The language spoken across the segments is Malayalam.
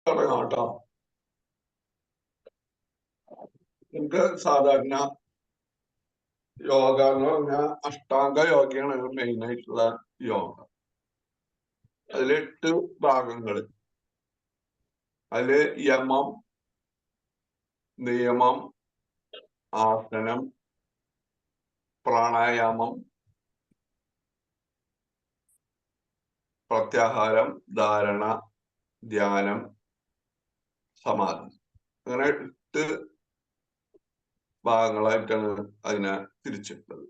തുടങ്ങാം കേട്ടോ. നമുക്ക് സാധാരണ യോഗ എന്ന് പറഞ്ഞാൽ അഷ്ടാംഗ യോഗയാണ് മെയിൻ ആയിട്ടുള്ള യോഗ. അതിൽ 8 ഭാഗങ്ങൾ. അതില് യമം, നിയമം, ആസനം, പ്രാണായാമം, പ്രത്യാഹാരം, ധാരണ, ധ്യാനം, സമാധി. അങ്ങനെ 8 ഭാഗങ്ങളായിട്ടാണ് അതിനെ തിരിച്ചിട്ടുള്ളത്.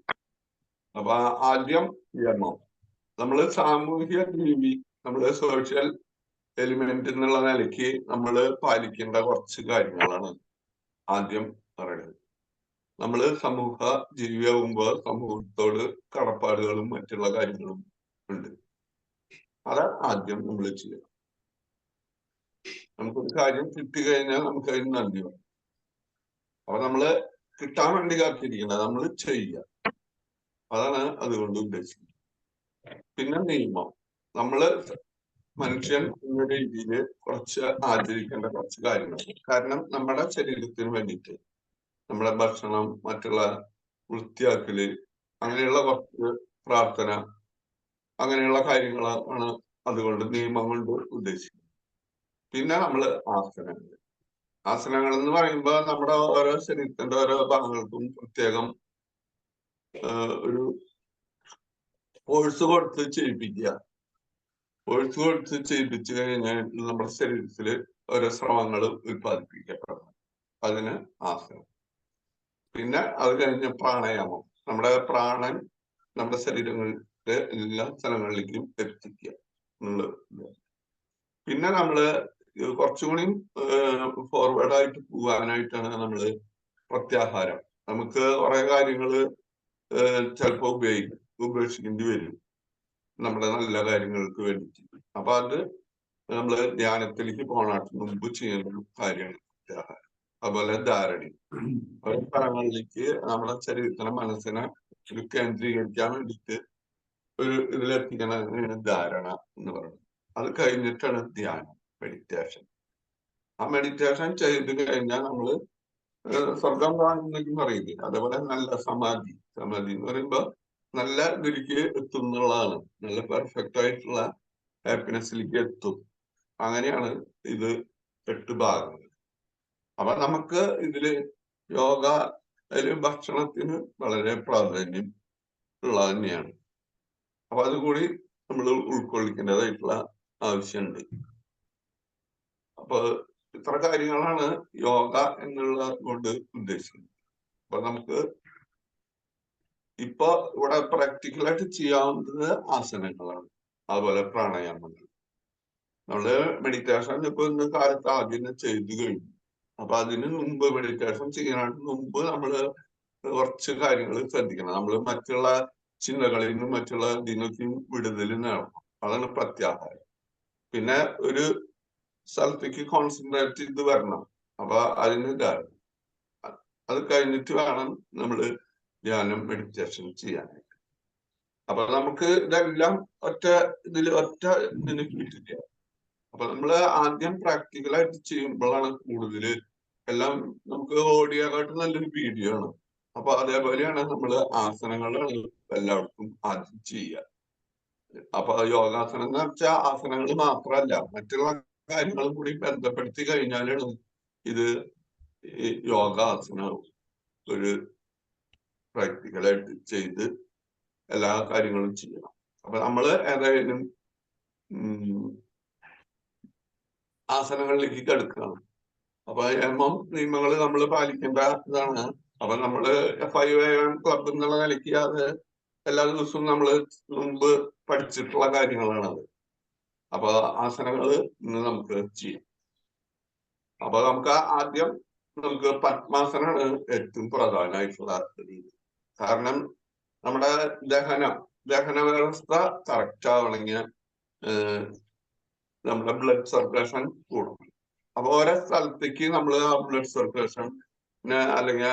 അപ്പൊ ആദ്യം യമം. നമ്മള് സാമൂഹ്യ ജീവി, നമ്മള് സോഷ്യൽ എലിമെന്റ് എന്നുള്ള നിലയ്ക്ക് നമ്മൾ പാലിക്കേണ്ട കുറച്ച് കാര്യങ്ങളാണ് ആദ്യം പറയുന്നത്. നമ്മള് സമൂഹ ജീവിയാകുമ്പോൾ സമൂഹത്തോട് കടപ്പാടുകളും മറ്റുള്ള കാര്യങ്ങളും ഉണ്ട്. അത് ആദ്യം നമ്മൾ ചെയ്യണം. നമുക്കൊരു കാര്യം കിട്ടിക്കഴിഞ്ഞാൽ നമുക്ക് അതിന് നന്ദി വേണം. അപ്പൊ നമ്മള് കിട്ടാൻ വേണ്ടി കാത്തിരിക്കുന്നത് നമ്മൾ ചെയ്യുക. അതാണ് അതുകൊണ്ട് ഉദ്ദേശിക്കുന്നത്. പിന്നെ നിയമം. നമ്മള് മനുഷ്യൻ എന്ന രീതിയിൽ കുറച്ച് ആചരിക്കേണ്ട കുറച്ച് കാര്യങ്ങൾ. കാരണം നമ്മുടെ ശരീരത്തിന് വേണ്ടിയിട്ട് നമ്മുടെ ഭക്ഷണം, മറ്റുള്ള വൃത്തിയാക്കല്, അങ്ങനെയുള്ള കുറച്ച് പ്രാർത്ഥന, അങ്ങനെയുള്ള കാര്യങ്ങളാണ് അതുകൊണ്ട് നിയമം കൊണ്ട് ഉദ്ദേശിക്കുന്നത്. പിന്നെ നമ്മള് ആസനങ്ങൾ. ആസനങ്ങൾ എന്ന് പറയുമ്പോൾ നമ്മുടെ ഓരോ ശരീരത്തിന്റെ ഓരോ ഭാഗങ്ങൾക്കും പ്രത്യേകം ഒരു ഫോഴ്സ് കൊടുത്ത് ചെയ്യിപ്പിക്കുക. ഫോഴ്സ് കൊടുത്ത് ചെയ്യിപ്പിച്ചു കഴിഞ്ഞാൽ നമ്മുടെ ശരീരത്തിൽ ഓരോ ശ്രമങ്ങൾ ഉത്പാദിപ്പിക്കപ്പെടണം. അതിന് ആസനം. പിന്നെ അത് കഴിഞ്ഞ് പ്രാണായാമം. നമ്മുടെ പ്രാണൻ നമ്മുടെ ശരീരങ്ങളിലെ എല്ലാ സ്ഥലങ്ങളിലേക്കും എത്തിക്കുക എന്നുള്ളത്. പിന്നെ നമ്മള് കുറച്ചുകൂടി ഫോർവേഡ് ആയിട്ട് പോകാനായിട്ടാണ് നമ്മള് പ്രത്യാഹാരം. നമുക്ക് കുറെ കാര്യങ്ങള് ചിലപ്പോ ഉപേക്ഷിക്കേണ്ടി വരും നമ്മുടെ നല്ല കാര്യങ്ങൾക്ക് വേണ്ടിയിട്ട്. അപ്പൊ അത് നമ്മള് ധ്യാനത്തിലേക്ക് പോകണത്തിന് മുമ്പ് ചെയ്യുന്ന കാര്യമാണ് പ്രത്യാഹാരം. അതുപോലെ ധാരണി. ഓരോ സ്ഥലങ്ങളിലേക്ക് നമ്മുടെ ശരീരത്തിനെ, മനസ്സിനെ ഒരു കേന്ദ്രീകരിക്കാൻ വേണ്ടിയിട്ട് ഒരു ഇതിലെത്തിക്കണ ധാരണ എന്ന് പറയുന്നത്. അത് കഴിഞ്ഞിട്ടാണ് ധ്യാനം, മെഡിറ്റേഷൻ. ആ മെഡിറ്റേഷൻ ചെയ്ത് കഴിഞ്ഞാൽ നമ്മള് സ്വർഗം കാണുന്നെങ്കിൽ പറയില്ലേ, അതേപോലെ നല്ല സമാധി. സമാധി എന്ന് പറയുമ്പോ നല്ല ഇതിലേക്ക് എത്തുന്നുള്ളതാണ്. നല്ല പെർഫെക്റ്റ് ആയിട്ടുള്ള ഹാപ്പിനെസ്സിലേക്ക് എത്തും. അങ്ങനെയാണ് ഇത് 8 ഭാഗങ്ങൾ. അപ്പൊ നമുക്ക് ഇതില് യോഗ ഭക്ഷണത്തിന് വളരെ പ്രാധാന്യം ഉള്ളത് തന്നെയാണ്. അപ്പൊ അതുകൂടി നമ്മൾ ഉൾക്കൊള്ളിക്കേണ്ടതായിട്ടുള്ള ആവശ്യമുണ്ട്. അപ്പൊ ഇത്ര കാര്യങ്ങളാണ് യോഗ എന്നുള്ള കൊണ്ട് ഉദ്ദേശിക്കുന്നത്. അപ്പൊ നമുക്ക് ഇപ്പൊ ഇവിടെ പ്രാക്ടിക്കലായിട്ട് ചെയ്യാവുന്നത് ആസനങ്ങളാണ്, അതുപോലെ പ്രാണായാമങ്ങൾ. നമ്മള് മെഡിറ്റേഷൻ ഇപ്പൊ ഇന്ന് കാലത്ത് ആദ്യം ചെയ്തു കഴിഞ്ഞു. അപ്പൊ അതിന് മുമ്പ്, മെഡിറ്റേഷൻ ചെയ്യാനായിട്ട് മുമ്പ് നമ്മള് കുറച്ച് കാര്യങ്ങൾ ശ്രദ്ധിക്കണം. നമ്മൾ മറ്റുള്ള ചിന്തകളിൽ നിന്നും മറ്റുള്ള ഇതിനൊക്കെയും വിടുതൽ നേടണം. അതാണ് പ്രത്യാഹാരം. പിന്നെ ഒരു സ്ഥലത്തേക്ക് കോൺസെൻട്രേറ്റ് ചെയ്ത് വരണം. അപ്പൊ അതിന് ധാരണ. അത് കഴിഞ്ഞിട്ട് വേണം നമ്മള് ധ്യാനം, മെഡിറ്റേഷൻ ചെയ്യാനായിട്ട്. അപ്പൊ നമുക്ക് ഇതെല്ലാം ഒറ്റ ഇതിന് കിട്ടില്ല. അപ്പൊ നമ്മള് ആദ്യം പ്രാക്ടിക്കലായിട്ട് ചെയ്യുമ്പോഴാണ് കൂടുതല് എല്ലാം. നമുക്ക് ഓഡിയോക്കാട്ട് നല്ലൊരു വീഡിയോ ആണ്. അപ്പൊ അതേപോലെയാണ് നമ്മള് ആസനങ്ങളാണ് എല്ലാവർക്കും ആദ്യം ചെയ്യുക. അപ്പൊ യോഗാസനം എന്ന് വെച്ചാൽ ആസനങ്ങൾ മാത്രമല്ല, മറ്റുള്ള കാര്യങ്ങളും കൂടി ബന്ധപ്പെടുത്തി കഴിഞ്ഞാലാണ് ഇത് യോഗാസനം ഒരു പ്രാക്ടിക്കലായിട്ട് ചെയ്ത് എല്ലാ കാര്യങ്ങളും ചെയ്യണം. അപ്പൊ നമ്മള് ഏതായാലും ആസനങ്ങളിലേക്ക് കിടക്കുകയാണ്. അപ്പൊ നിയമങ്ങൾ നമ്മൾ പാലിക്കേണ്ട ഇതാണ്. അപ്പൊ നമ്മള് FIVM ക്ലബ് എന്നുള്ള നിലയ്ക്ക് അത് എല്ലാ ദിവസവും നമ്മള് മുമ്പ് പഠിച്ചിട്ടുള്ള കാര്യങ്ങളാണത്. അപ്പൊ ആസനങ്ങൾ ഇന്ന് നമുക്ക് ചെയ്യാം. അപ്പൊ നമുക്ക് ആദ്യം നമുക്ക് പത്മാസനാണ് ഏറ്റവും പ്രധാനമായിട്ടുള്ള രീതി. കാരണം നമ്മുടെ ദഹന വ്യവസ്ഥ കറക്റ്റ് ആവണമെങ്കിൽ നമ്മുടെ ബ്ലഡ് സർക്കുലേഷൻ കൂടും. അപ്പൊ ഓരോ സ്ഥലത്തേക്ക് നമ്മൾ ആ ബ്ലഡ് സർക്കുലേഷൻ അല്ലെങ്കിൽ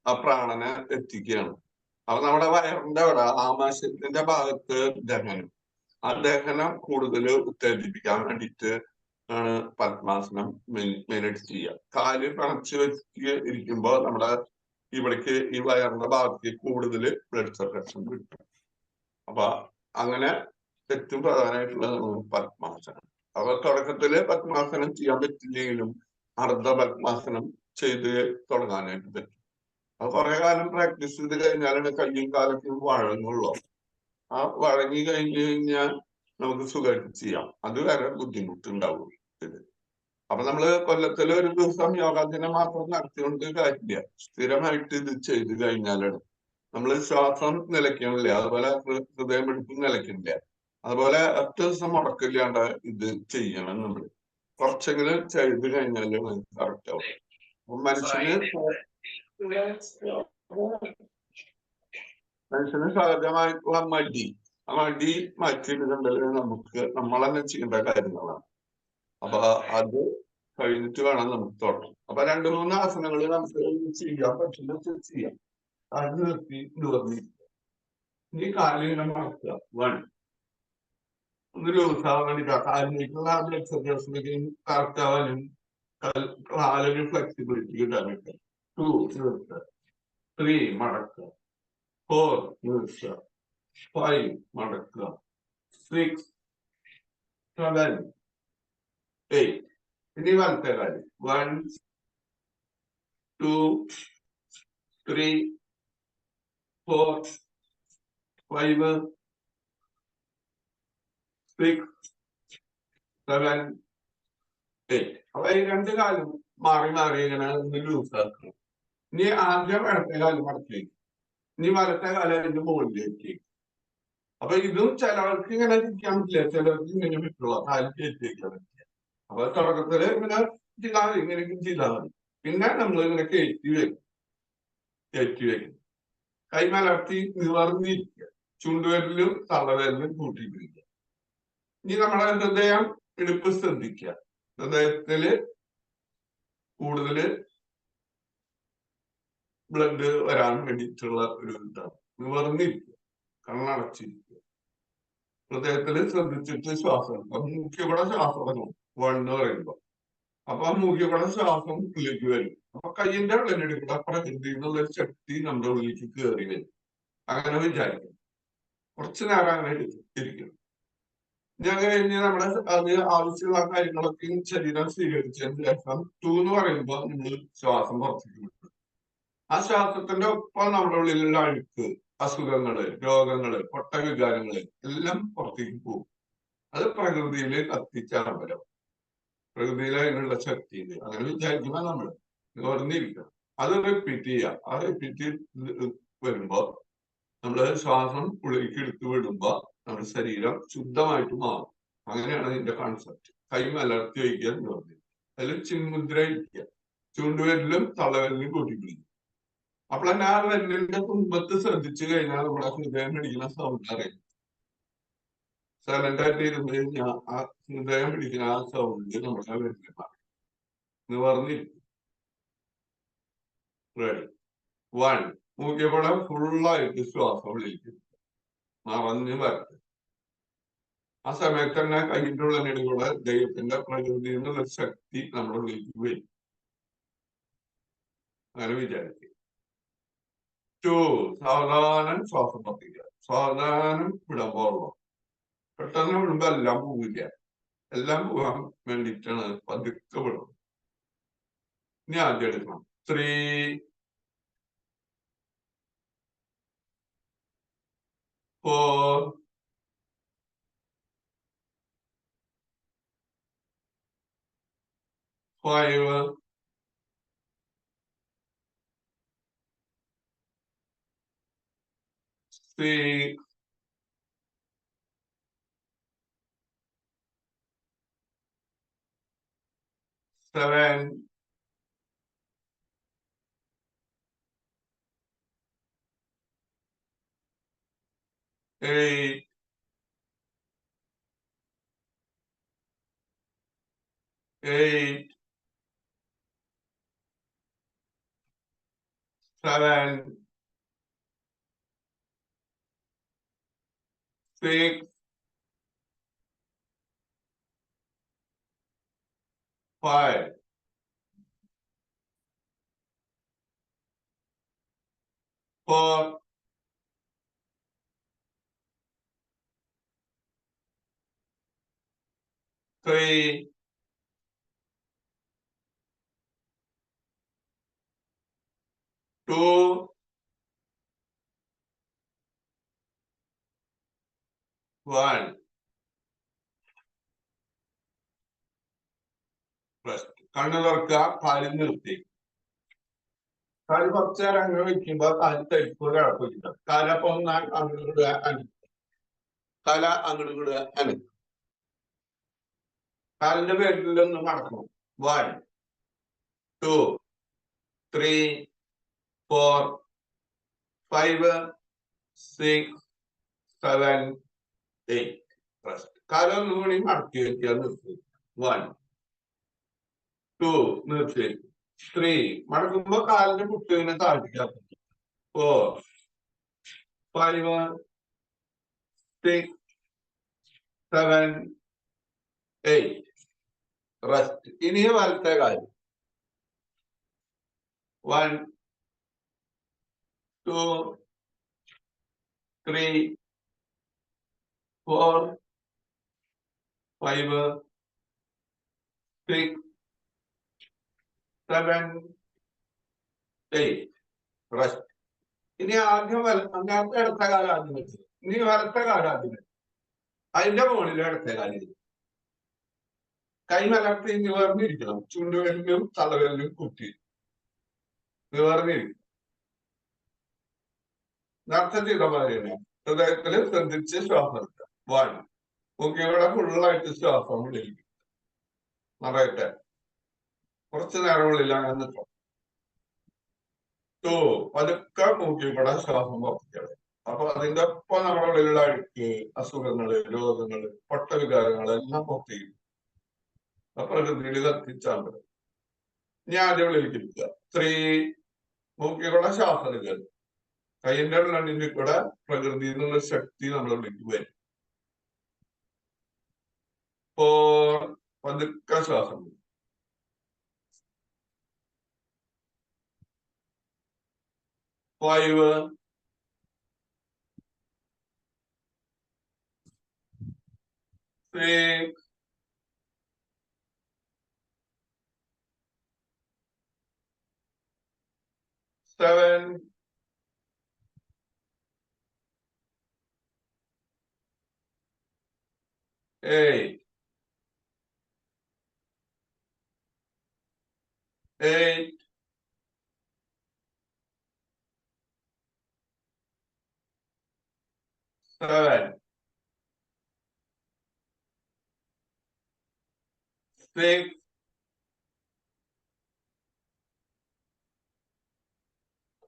ആ പ്രാണനെ എത്തിക്കുകയാണ്. അപ്പൊ നമ്മുടെ വയറിന്റെ അവിടെ ആമാശയത്തിന്റെ ഭാഗത്ത് ദഹനം, ആ ദഹനം കൂടുതൽ ഉത്തേജിപ്പിക്കാൻ വേണ്ടിയിട്ട് ആണ് പത്മാസനം മെയിനായിട്ട് ചെയ്യുക. കാല് കണച്ച് വെച്ച് ഇരിക്കുമ്പോ നമ്മുടെ ഇവിടേക്ക് ഈ വയറിന്റെ ഭാഗത്തേക്ക് കൂടുതൽ ബ്ലഡ് സർക്കുലേഷൻ കിട്ടും. അപ്പൊ അങ്ങനെ ഏറ്റവും പ്രധാനമായിട്ടുള്ളത് പത്മാസനം. അപ്പൊ തുടക്കത്തില് പത്മാസനം ചെയ്യാൻ പറ്റില്ലെങ്കിലും അർദ്ധ പത്മാസനം ചെയ്ത് തുടങ്ങാനായിട്ട് പറ്റും. അത് കുറെ കാലം പ്രാക്ടീസ് ചെയ്ത് കഴിഞ്ഞാലാണ് കയ്യും കാലൊക്കെ വഴങ്ങുള്ളൂ. ആ വഴങ്ങി കഴിഞ്ഞു കഴിഞ്ഞാൽ നമുക്ക് സുഖമായിട്ട് ചെയ്യാം. അത് വരെ ബുദ്ധിമുട്ടുണ്ടാവും ഇത്. അപ്പൊ നമ്മള് കൊല്ലത്തില് ഒരു ദിവസം യോഗാ ദിനം മാത്രം നടത്തിക്കൊണ്ട് കാര്യമില്ല. സ്ഥിരമായിട്ട് ഇത് ചെയ്ത് കഴിഞ്ഞാലാണ് നമ്മൾ ശ്വാസം നിലയ്ക്കണില്ല, അതുപോലെ ഹൃദയമിടിപ്പ് നിലയ്ക്കണില്ല, അതുപോലെ ഒറ്റ ദിവസം മുടക്കില്ലാണ്ട് ഇത് ചെയ്യണം. നമ്മൾ കുറച്ചെങ്കിലും ചെയ്ത് കഴിഞ്ഞാല് കറക്റ്റ് ആവും. അപ്പൊ മനുഷ്യന് സഹജമായിട്ടുള്ള മടി, ആ മടി മാറ്റിയെടുക്കേണ്ടത് നമുക്ക് നമ്മൾ തന്നെ ചെയ്യേണ്ട കാര്യങ്ങളാണ്. അപ്പൊ അത് കഴിഞ്ഞിട്ട് വേണം നമുക്ക് തുടങ്ങാം. അപ്പൊ 2-3 ആസനങ്ങൾ നമുക്ക് ചെയ്യാൻ പറ്റുന്ന ചെയ്യാം. അത് നിർത്തി നിർത്തി ഇനി കാലിങ്ങനെ മടക്കുക. ഒന്ന് ലൂസാവാൻ വേണ്ടിട്ടാ, കാലിലേക്കുള്ള ബ്ലഡ് സർക്കുലേഷനൊക്കെ കറക്റ്റ് ആവാനും കാലൊരു ഫ്ലെക്സിബിലിറ്റി കിട്ടാനൊക്കെ. 2 നിർത്തുക, 3 മടക്കുക, 4 നിർത്തുക, 5 മടക്കുക, 6, 7, 8. ഇനി വലത്തെ കാല് 1, 2, 3, 4, 5, 6, 7, 8. അപ്പൊ ഈ 2 കാലും മാറി മാറി ഇങ്ങനെ ഒന്ന് ലൂസാക്കണം. ഇനി ആദ്യം ഇടത്തെ കാല് മടക്കിലേക്ക്, ഇനി വലത്തെ കാലം അതിന്റെ മുകളിലേക്ക്. അപ്പൊ ഇതും ചിലവർക്ക് ഇങ്ങനെ ഇരിക്കാൻ പറ്റില്ല, ചിലർക്ക് ഇങ്ങനെ പറ്റുള്ള കാല് കയറ്റിയേക്കാൻ പറ്റില്ല. അപ്പൊ തുടക്കത്തില് ഇങ്ങനെ ചെയ്താൽ മതി, ഇങ്ങനെയൊക്കെ ചെയ്താൽ മതി. പിന്നെ നമ്മൾ ഇങ്ങനെ കയറ്റി വെക്കും. കൈ മലർത്തി നിവർന്നിരിക്കുക, ചുണ്ടുവിരലും തള്ളവിരലും കൂട്ടിപ്പിടിക്കുക. ഇനി നമ്മുടെ ഹൃദയം ഇടുപ്പ് ശ്രദ്ധിക്കുക. ഹൃദയത്തില് കൂടുതൽ ബ്ലഡ് വരാൻ വേണ്ടിയിട്ടുള്ള ഒരു ഇതാണ്. നിവർന്നിരിക്കുക, കണ്ണടച്ചിരിക്കുക, ഹൃദയത്തില് ശ്രദ്ധിച്ചിട്ട് ശ്വാസം മൂക്കിയുടെ ശ്വാസം ഇറങ്ങും 1 എന്ന് പറയുമ്പോ. അപ്പൊ മൂക്കിയുടെ ശ്വാസം ഉള്ളിലേക്ക് വരും. അപ്പൊ കയ്യിന്റെ ഉള്ളിലെടുക്കുക, പ്രകൃതി എന്നുള്ള ശക്തി നമ്മുടെ ഉള്ളിലേക്ക് കയറി വരും. അങ്ങനെ വിചാരിക്കും. കുറച്ചു നേരം അങ്ങനെ ഇരിക്കും. ഞാൻ കഴിഞ്ഞ് നമ്മുടെ അത് ആവശ്യമുള്ള കാര്യങ്ങളൊക്കെ ശരീരം സ്വീകരിച്ചതിന് ശേഷം 2 എന്ന് പറയുമ്പോൾ നമ്മൾ ശ്വാസം പുറത്തേക്ക് വിട്ടു. ആ ശ്വാസത്തിന്റെ ഒപ്പം നമ്മുടെ ഉള്ളിലുള്ള അഴുക്ക്, അസുഖങ്ങള്, രോഗങ്ങള്, പൊട്ടവികാരങ്ങള് എല്ലാം പുറത്തേക്ക് പോകും. അത് പ്രകൃതിയില് കത്തിച്ചാമ്പലം, പ്രകൃതിയിലെ അതിനുള്ള ശക്തിയില്. അങ്ങനെ വിചാരിക്കുമ്പോ നമ്മള് നിവർന്നിരിക്കണം. അത് റിപ്പീറ്റ് ചെയ്യാം. ആ റിപ്പീറ്റ് വരുമ്പോ നമ്മള് ശ്വാസം ഉള്ളിലേക്ക് എടുത്തു വിടുമ്പോ നമ്മുടെ ശരീരം ശുദ്ധമായിട്ട് മാറും. അങ്ങനെയാണ് ഇതിന്റെ കോൺസെപ്റ്റ്. കൈ മലർത്തി വയ്ക്കുക എന്ന് പറഞ്ഞു. അതിൽ ചിന്മുദ്ര ഇരിക്കുക, ചൂണ്ടുവിരലും തള്ളവിരലും കൂട്ടിപ്പിടിക്കും. അപ്പോൾ തന്നെ ആ വിരലിന്റെ തുമ്പത്ത് ശ്രദ്ധിച്ചു കഴിഞ്ഞാൽ നമ്മുടെ ഹൃദയം പിടിക്കുന്ന സൗണ്ട് അറിയാം. സൈലന്റ് ആയിട്ട് ഇരുന്ന് കഴിഞ്ഞാൽ ആ ഹൃദയം പിടിക്കുന്ന ആ സൗണ്ട് നമ്മുടെ വിരലിൽ മാറും. നിവർന്നിരിക്കും. റെഡി. 1. മൂക്കിയപ്പോടെ ഫുള്ളായിട്ട് ശ്വാസം ഉള്ളിലേക്ക് നിറഞ്ഞു വരട്ടെ. ആ സമയത്ത് തന്നെ കയ്യിന്റെ ഉള്ളിലൂടെ ദൈവത്തിന്റെ പ്രകൃതിയിൽ നിന്നുള്ള ശക്തി നമ്മുടെ ഉള്ളിലേക്ക് വരും. അങ്ങനെ വിചാരിക്കുക. 2. സാവധാനം ശ്വാസം പത്തിക്കുക, സാവധാനം വിടാൻ പാടുള്ളൂ. പെട്ടെന്ന് വിടുമ്പോ എല്ലാം പോവില്ല. എല്ലാം പോകാൻ വേണ്ടിയിട്ടാണ് പതുക്കെ വിടുന്നത്. ഇനി ആദ്യം എടുക്കണം. 3, 4, 5, 6, 7, 8, 7, 6, 5, 4, 3, 2, 1. കണ്ണു തുറക്കുക, കാലിൽ നിർത്തി. കാല് കുറച്ചു നേരം അങ്ങനെ വെക്കുമ്പോ കാല് തരിപ്പ് കിടപ്പില്ല. കാലപ്പം അങ്ങോട്ട് വിടുക, തല അങ്ങോട്ട് വിടുക, കാലിന്റെ പേരിലൊന്ന് മടക്കണം. 1, 2, 3, 4, 5, 6, 7, 8. കാലൊന്നും കൂടി മടക്കി വെക്കുക, നിർത്തി. 1, 2, നിർത്തി. 3, മടക്കുമ്പോ കാലിന്റെ മുട്ടിനെ താഴ്ത്തിക്കാൻ പറ്റും. 4, 5, 6, 7, 8. റെസ്റ്റ്. ഇനി വലത്തെ കാര്യം. 1, 2, 3, 4, 5, 6, 7, 8. റെസ്റ്റ്. ഇനി ആദ്യം നേരത്തെ ഇടത്ത കാലം ആദ്യം വെച്ചത്. ഇനി വലത്തെ കാലം ആദ്യം വെച്ചത്. അതിന്റെ മുകളിൽ ഇടത്തെ കാലം. കൈ മലർത്തി നിവർന്നിരിക്കണം. ചുണ്ടുവിരലും തലവിരലും കുത്തി നിവർന്നിരിക്കും. നേരത്തെ ചെയ്ത മാതിരി ഹൃദയത്തില് ശ്രദ്ധിച്ച് ശ്വാസം എടുക്കുക. 1, മൂക്കിലൂടെ ഫുള്ളായിട്ട് ശ്വാസം വിളിക്കും. നിറയട്ടെ. കുറച്ചു നേരം ഉള്ളിൽ അങ്ങനെ നിൽക്കണം. 2, പതുക്കെ മൂക്കിലൂടെ ശ്വാസം പുറത്തേക്ക്. അപ്പൊ അതിന്റെ ഒപ്പം നമ്മുടെ ഉള്ളിലുള്ള അഴുക്ക്, അസുഖങ്ങള്, രോഗങ്ങള്, പൊട്ടവികാരങ്ങള് എല്ലാം പുറത്തേക്ക് പ്രകൃതിയിൽ കത്തിച്ചാൽ മതി. ഇനി ആദ്യം ഉള്ളിലേക്ക് ഇരിക്കുക. 3, മൂക്കിലൂടെ ശ്വാസം എടുക്കുക. കൈയിന്റെ ഉള്ളിൽ കൂടെ പ്രകൃതിയിൽ നിന്നുള്ള ശക്തി നമ്മുടെ ഉള്ളിലേക്ക് വരും. 4, പതുക്കെ ശ്വാസം. 5, 6, 7, 8, 8, 7, 6,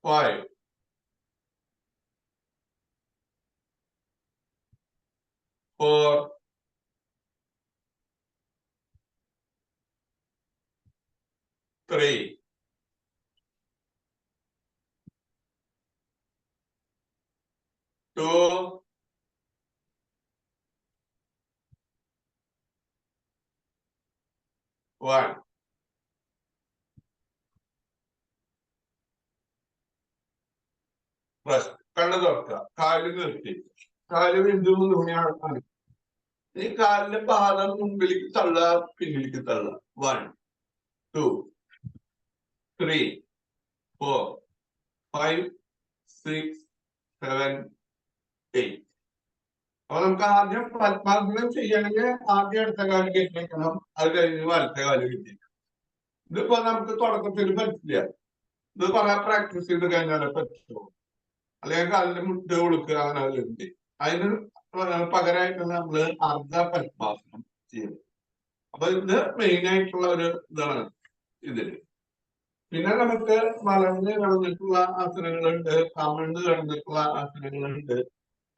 5, 4, 3, 2, 1. കണ്ണു തുറക്കുക. കാല് നിർത്തി. കാല് വീണ്ടും ഊണിയാണ്. ഈ കാലിന്റെ പാദം മുമ്പിലേക്ക് തള്ളുക, പിന്നിലേക്ക് തള്ളുക. 1, 2, 3, 4, 5, 6, 7, 8. അപ്പൊ നമുക്ക് ആദ്യം പത്മാസനം ചെയ്യണമെങ്കിൽ ആദ്യം അടുത്ത കാലം കെട്ടിക്കണം. അത് കഴിഞ്ഞ് വലത്തെ കാലം കെട്ടിക്കണം. ഇതിപ്പോ നമുക്ക് തുടക്കത്തിൽ പറ്റില്ല. ഇത് പറയാൻ പ്രാക്ടീസ് ചെയ്ത് കഴിഞ്ഞാലേ പറ്റുള്ളൂ. അല്ലെങ്കിൽ കാലിന്റെ മുട്ട് കൊടുക്കുക, അങ്ങനെ ഉണ്ട്. അതിന് പകരമായിട്ട് നമ്മള് അർദ്ധ പത്മാസനം ചെയ്യുന്നത്. അപ്പൊ ഇത് മെയിൻ ആയിട്ടുള്ള ഒരു ഇതാണ് ഇതില്. പിന്നെ നമുക്ക് വളർന്ന് കിടന്നിട്ടുള്ള ആസനങ്ങളുണ്ട്, കമിഴ്ന്ന് കിടന്നിട്ടുള്ള ആസനങ്ങളുണ്ട്,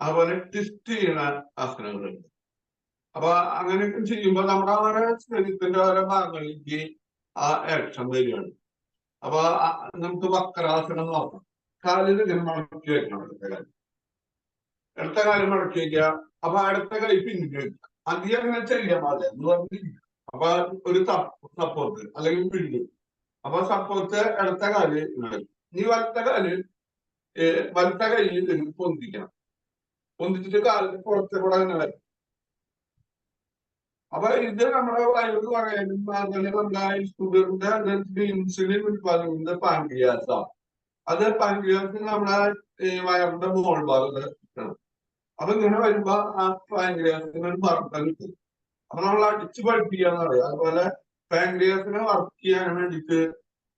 അതുപോലെ ട്വിസ്റ്റ് ചെയ്യുന്ന ആസനങ്ങളുണ്ട്. അപ്പൊ അങ്ങനെയൊക്കെ ചെയ്യുമ്പോൾ നമ്മുടെ ഓരോ ശരീരത്തിന്റെ ഓരോ ഭാഗങ്ങളിലേക്ക് ആ ആക്ഷൻ വരികയാണ്. അപ്പൊ നമുക്ക് വക്രാസനം നോക്കാം. കാലിന് ഇങ്ങനെ മടക്കി വെക്കണം. അടുത്ത കാലം മടക്കി വയ്ക്കുക. അപ്പൊ അടുത്ത കൈ പിന്നിൽ വെക്കുക. അധികം അങ്ങനെ ചെയ്യാൻ പാടില്ല എന്ന് പറഞ്ഞിരിക്കുക. അപ്പൊ ഒരു സപ്പോർട്ട് അല്ലെങ്കിൽ പിടിക്കും. അപ്പൊ സപ്പോർട്ട് ഇടത്തെ കാല് ഈ വലത്തെ കയ്യിൽ പൊന്തിക്കണം. പൊന്തിച്ചിട്ട് കാലിന് പുറത്തേക്കൂടെ അങ്ങനെ വരും. അപ്പൊ ഇത് നമ്മുടെ വയറ് പറയാനും അതുപോലെ നമ്മുടെ ഷുഗറിന്റെ ഇൻസുലിൻ ഉത്പാദിപ്പിക്കുന്നത് പാൻക്രിയാസാണ്. അത് പാൻക്രിയാസ് നമ്മുടെ വയറിന്റെ മോൾ ഭാഗത്ത് കിട്ടണം. അപ്പൊ ഇങ്ങനെ വരുമ്പോ ആ പാൻക്രിയാസിന് ഒരു മർദ്ദം കിട്ടും. അപ്പൊ നമ്മൾ അടിച്ചു പഠിപ്പിക്കാന്ന് പറയാം. അതുപോലെ പാൻക്രിയാസിനെ വർക്ക് ചെയ്യാൻ വേണ്ടിയിട്ട്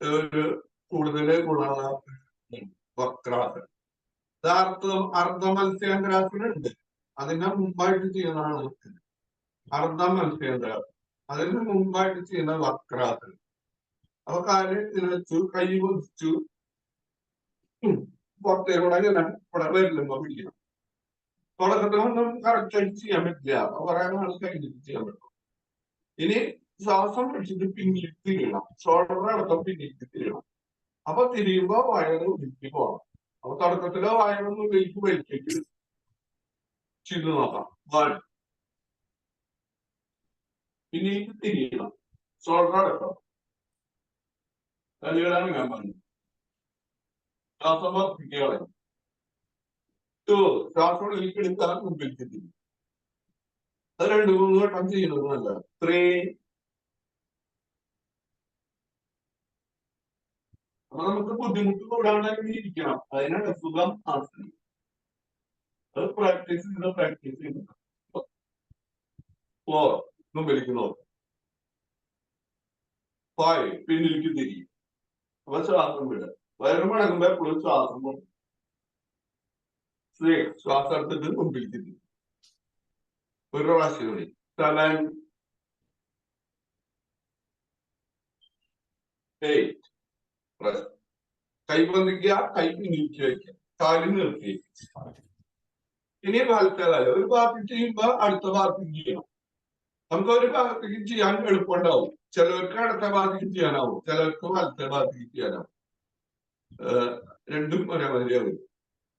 ഒരു കൂടുതൽ ഗുണമുള്ള വക്രാസനം. അർദ്ധ മത്സ്യാന്തരാസനം ഉണ്ട്. അതിന്റെ മുമ്പായിട്ട് ചെയ്യുന്നതാണ് അർദ്ധ മത്സ്യാന്തരാസനം. അതിന് മുമ്പായിട്ട് ചെയ്യുന്ന വക്രാസനം. അപ്പൊ കാല് ഇങ്ങനെ വെച്ചു, കൈ പൊതിച്ചു, പുറത്തേക്കൂടെ ഇങ്ങനെ ഇവിടെ വരില്ലുമ്പോ പിടിക്കണം. തുടക്കത്തിലൊന്നും കറക്റ്റ് ആയിട്ട് ചെയ്യാൻ പറ്റില്ല. കുറെ നാൾ കഴിഞ്ഞിട്ട് ചെയ്യാൻ പറ്റും. ഇനി ശ്വാസം പിടിച്ചിട്ട് പിന്നിലേക്ക് തിരിയണം. ഷോൾഡർ അടക്കം പിന്നിലേക്ക് തിരിയണം. അപ്പൊ തിരിയുമ്പോ വയറ് ഉരുക്കി പോകണം. അപ്പൊ തുടക്കത്തില് വയറൊന്നും ഉള്ളിലേക്ക് വലിക്കേക്ക് ചെയ്ത് നോക്കാം. പിന്നിലേക്ക് തിരിയണം. ഷോൾഡർ അടക്കം കല്ലുകളാണ് ഞാൻ പറഞ്ഞു. ശ്വാസം വർദ്ധിക്കുക. ശ്വാസം ഉള്ളിലേക്ക് എടുത്താൽ മുമ്പിലേക്ക് തിരിയും. അത് 2-3 വട്ടം ചെയ്യുന്നത് നല്ലതാണ്. 3. അപ്പൊ നമുക്ക് ബുദ്ധിമുട്ട് കൂടാണ്ട് ഇരിക്കണം. അതിനാണ് സുഖം ആസനം. അത് പ്രാക്ടീസ് ചെയ്യുന്ന 4 മുമ്പിലേക്ക് നോക്കും. 5 പിന്നിലേക്ക് തിരിയും. അപ്പൊ ശ്വാസം വിടുക. വയറ് മടങ്ങുമ്പോ എപ്പോഴും ശ്വാസം പോകും. 6 ശ്വാസം എടുത്തിട്ട് മുമ്പിലേക്ക് തിരിയും. ഒരു പ്രാവശ്യം കൂടി. 7, 8. കൈ പൊന്തിക്കുക, കൈ പിന്നിലേക്ക് വയ്ക്കുക, കാലിൽ നിർത്തി. ഇനി വലത്തെ കാലം ഒരു ഭാഗത്ത് ചെയ്യുമ്പോ അടുത്ത ഭാഗത്ത് ചെയ്യണം. നമുക്ക് ഒരു ഭാഗത്തേക്ക് ചെയ്യാൻ എളുപ്പമുണ്ടാവും. ചിലവർക്ക് അടുത്ത ഭാഗത്തേക്ക് ചെയ്യാനാവും, ചിലവർക്ക് വലത്തെ ഭാഗത്തേക്ക് ചെയ്യാനാവും. രണ്ടും ഒരേമാതിരിയാവും.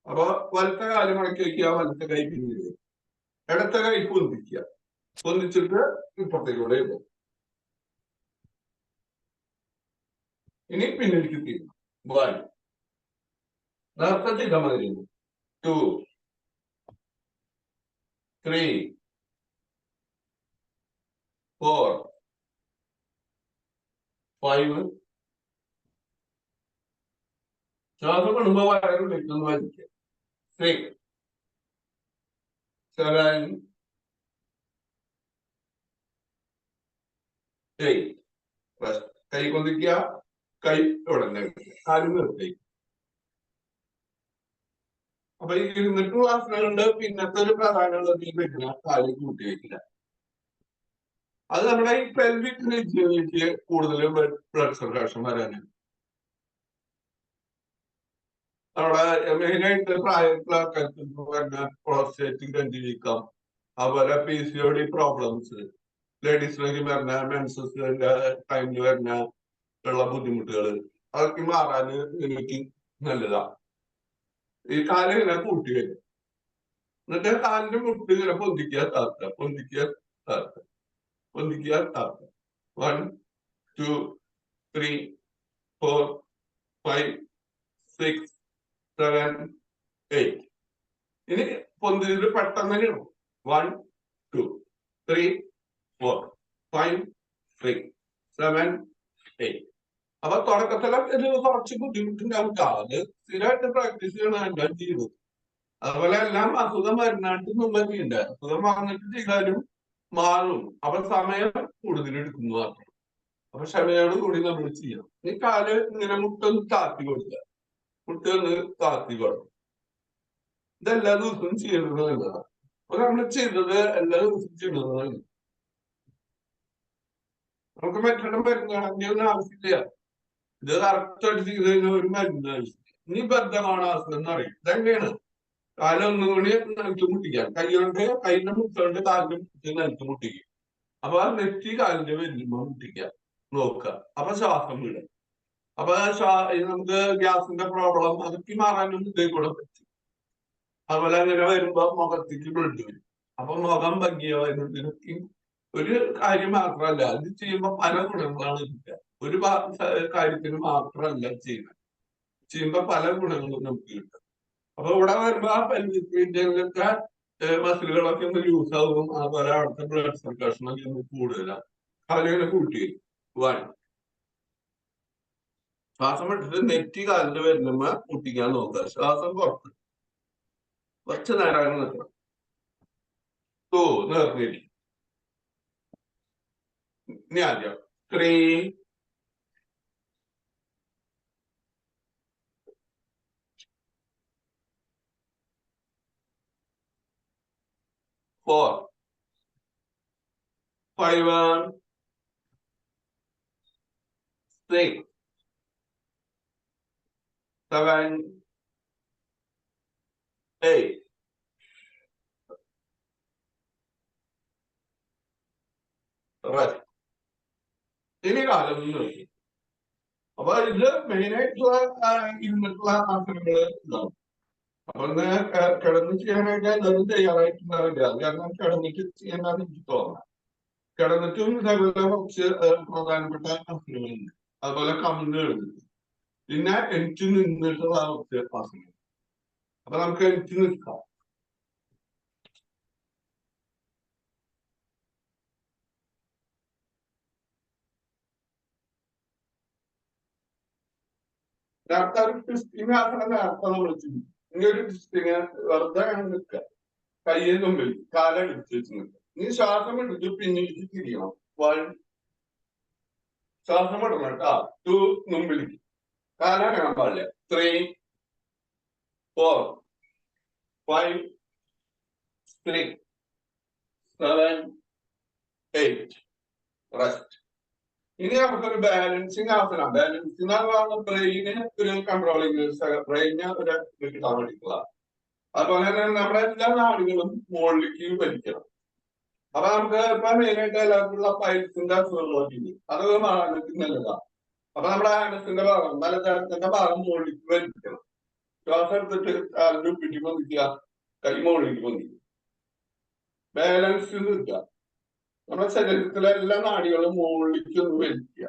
അപ്പൊ വലത്തെ കാലം മടക്കി വയ്ക്കുക, വലത്തെ കൈ പിന്നിൽ, ഇടത്തെ കൈ പൊന്തിക്കുക, പൊന്തിച്ചിട്ട് ഇപ്പുറത്തേക്കൂടെ ഇടും. ഇനി പിന്നിലേക്ക് തീരണം. 1 നേരത്തെ ചെയ്ത മാതിരി. 2, 3, 4, 5. ശ്വാസം വിടുമ്പോ വയറുള്ളിലേക്കൊന്ന് വലിക്കുക. 6, 7, 8. കൈ പൊന്തിക്കുക, കൈ ഇവിടെ കാല് നിർത്തി. അപ്പൊ ഈ ഇരുന്നിട്ടുള്ള ആസനങ്ങളുണ്ട്. പിന്നത്തെ ഒരു പ്രധാനമുള്ളത് ഈ വെക്കുന്ന കാല് കൂട്ടി വയ്ക്കില്ല. അത് നമ്മുടെ ഈ പെൽവിക് റീജിയനിലേക്ക് കൂടുതൽ ബ്ലഡ് സർക്കുലേഷൻ വരാനാണ്. അവിടെ മെയിനായിട്ട് പ്രായത്തിലുള്ള ആൾക്കാർക്ക് വരുന്ന പ്രോസ്റ്റേറ്റ് ഗ്രന്ഥി വീക്കം, അതുപോലെ PCOD പ്രോബ്ലംസ്, ലേഡീസിലേക്ക് വരുന്ന മെൻസസിന്റെ ടൈമിൽ വരുന്ന ഉള്ള ബുദ്ധിമുട്ടുകൾ, അതൊക്കെ മാറാന് എനിക്ക് നല്ലതാണ്. ഈ കാല് ഇങ്ങനെ കൂട്ടി വരും. എന്നിട്ട് കാലിന്റെ മുട്ട് ഇങ്ങനെ പൊന്തിക്കുക, താത്തുക, പൊന്തിക്കുക, താത്തുക, പൊന്തിക്കുക, താത്തുക. 1, 2, 3, 4, 5, 6, 7, 8. ഇനി പൊന്തിട്ട് പെട്ടെന്ന് തന്നെ ഇടും. 1, 2, 3, 4, 5, 6, 7, 8. അപ്പൊ തുടക്കത്തിലൊക്കെ ഇത് കുറച്ച് ബുദ്ധിമുട്ടുണ്ടാവും. അത് സ്ഥിരമായിട്ട് പ്രാക്ടീസ് ചെയ്യണം എല്ലാം ചെയ്തു. അതുപോലെ എല്ലാം അസുഖം വരുന്നാണ്ട് മുമ്പ് ചെയ്യണ്ട. അസുഖം വന്നിട്ട് ചെയ്താലും മാറും. അപ്പൊ സമയം കൂടുതൽ എടുക്കുന്നു മാത്രം. അപ്പൊ ക്ഷമയോട് കൂടി നമ്മൾ ചെയ്യണം. ഈ കാല് ഇങ്ങനെ മുട്ടൊന്ന് താത്തി കൊടുക്കുക, മുട്ടൊന്ന് താത്തി കൊടുക്കും. ഇതെല്ലാ ദിവസവും ചെയ്യുന്നത് നല്ലതാണ്. അപ്പൊ നമ്മൾ ചെയ്തത് എല്ലാ ദിവസവും ചെയ്യുന്നത് നല്ലത്. നമുക്ക് മറ്റൊരു മരുന്ന് ഒന്നും ആവശ്യമില്ല. ഇത് കറക്റ്റായിട്ട് ചെയ്ത് കഴിഞ്ഞാൽ ഒരു മരുന്ന് ആവശ്യമില്ല. ഇനി ബദ്ധമാണ് ആസനം എന്ന് പറയും. ഇതെങ്ങനെയാണ് കാലം ഒന്നും കൂടി നിലത്ത് മുട്ടിക്കാം. കൈയുടെ മുട്ടുകൊണ്ട് കാലിന്റെ മുട്ടി നിലത്ത് മുട്ടിക്കും. അപ്പൊ ആ നെറ്റി കാലിന്റെ വെല്ലുമ്പോ മുട്ടിക്കുക, നോക്കുക. അപ്പൊ ശ്വാസം വിടും. അപ്പൊ നമുക്ക് ഗ്യാസിന്റെ പ്രോബ്ലം അതൊക്കെ മാറാനും ഇതേ കൂടെ പറ്റും. അതുപോലെ അങ്ങനെ വരുമ്പോ മുഖത്തേക്ക് ബ്ലഡ് വരും. അപ്പൊ മുഖം ഭംഗിയാവാനൊക്കെ ഒരു കാര്യം മാത്രമല്ല, അത് ചെയ്യുമ്പോൾ പല ഗുണങ്ങളാണ് കിട്ടുക. ഒരു കാര്യത്തിന് മാത്രമല്ല ചെയ്യുമ്പോൾ പല ഗുണങ്ങളും നമുക്ക് കിട്ടും. അപ്പൊ ഇവിടെ വരുമ്പോ ആ പെൽവിക് മസിലുകളൊക്കെ ഒന്ന് ലൂസ് ആവും. അതുപോലെ അവിടുത്തെ ബ്ലഡ് സർക്കുലേഷൻ ഒക്കെ ഒന്ന് കൂടുതലാണ്. കാലിങ്ങനെ കൂട്ടി വൺ. ശ്വാസം എടുത്തിട്ട് നെറ്റി കാലിന്റെ വരുമ്പോ മുട്ടിക്കാൻ നോക്കുക. ശ്വാസം പുറത്ത് കുറച്ച് നേരം നിൽക്കണം. നേർന്നില്ല. ഇനി ആദ്യം 3, 4, 5, 6, 7, 8. ഇനി കാലം നിർത്തി. അപ്പൊ ഇത് മെയിനായിട്ടുള്ള ഇരുന്നിട്ടുള്ള ആസനങ്ങള് ഉണ്ടാവും. അപ്പൊ ഇന്ന് കിടന്ന് ചെയ്യാനായിട്ട് എല്ലാവരും തയ്യാറായിട്ടുണ്ടാവില്ല. കാരണം കിടന്നിട്ട് ചെയ്യാനാണ് എനിക്ക് തോന്നുന്നത്. കിടന്നിട്ടും ഇതേപോലെ കുറച്ച് പ്രധാനപ്പെട്ട ആസനങ്ങളുണ്ട്. അതുപോലെ കമിഴ്ന്ന്. പിന്നെ എനിക്ക് നിന്നിട്ടുള്ള കുറച്ച് ആസനങ്ങൾ. അപ്പൊ നമുക്ക് എനിക്ക് നിൽക്കാം. നേരത്തെ ഒരു ട്വിസ്റ്റിംഗ് ആസനം നേരത്തെ നമ്മൾ ചെയ്യും. ഇനി ഒരു ട്വിസ്റ്റിംഗ് വെറുതെ നിൽക്കുക. കയ്യിൽ മുമ്പിൽ കാലടിച്ച് വെച്ച് നിൽക്കുക. ഇനി ശ്വാസം എടുത്ത് പിന്നിലേക്ക് തിരിയണം. 1, ശ്വാസം ഇടണം കേട്ടോ. 2, മുമ്പിലേക്ക് കാലനങ്ങാൻ പാടില്ല. 3, 4, 5, 6, 7, 8. റെസ്റ്റ്. ഇനി നമുക്കൊരു ബാലൻസിങ് ആസനം. ബാലൻസിങ് എന്ന് പറഞ്ഞാൽ ബ്രെയിന് ഒരു കൺട്രോളിങ്, ബ്രെയിന് ഒരു കിട്ടാൻ വേണ്ടിയിട്ടുള്ള. അതുപോലെ തന്നെ നമ്മുടെ എല്ലാ നാടുകളും മുകളിലേക്ക് വലിക്കണം. അപ്പൊ നമുക്ക് ഇപ്പൊ മെയിനായിട്ട് എല്ലാവർക്കുള്ള പൈൽസിന്റെ അസുഖങ്ങളൊക്കെ ഉണ്ട്. അതൊക്കെ മാനത്തിന് നല്ലതാണ്. അപ്പൊ നമ്മുടെ ആനസിന്റെ ഭാഗം, മലജാലത്തിന്റെ ഭാഗം മുകളിലേക്ക് വലിക്കണം. ശ്വാസം എടുത്തിട്ട് അതിന്റെ ഉപ്പിട്ട് പൊന്തിക്കുക, കൈ മുകളിലേക്ക് പൊന്തിക്കുക. ബാലൻസ് നിൽക്കുക. നമ്മുടെ ശരീരത്തിലെ എല്ലാ നാടികളും മുകളിലേക്ക് ഒന്ന് വലിക്കുക.